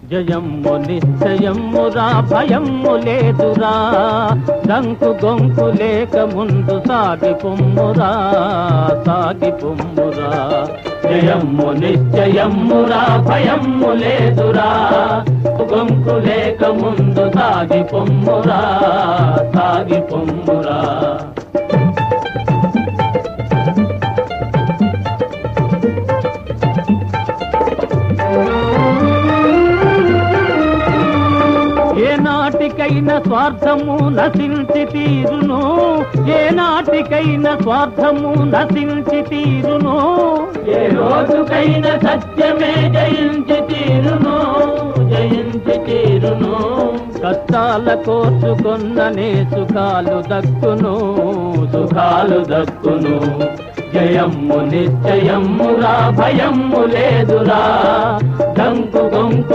జయమ్ము నిశ్చయమ్మురా భయమ్ము లేదురా దంకు గొంకు లేక ముందు సాగి పొమ్మురా జయమ్ము నిశ్చయమ్మురా భయమ్ము లేదురా గొంకు లేక ముందు సాగి పొమ్మురా ఏనాటికైనా స్వార్థము నశించి తీరును ఏనాటికైనా స్వార్థము నశించి తీరును ఏ రోజుకైనా సత్యమే జయించి తీరును కష్టాల కోర్చుకొన్ననే సుఖాలు దక్కును జయమ్ము నిశ్చయమ్మురా భయమ్ము లేదురా దంకు గొంకు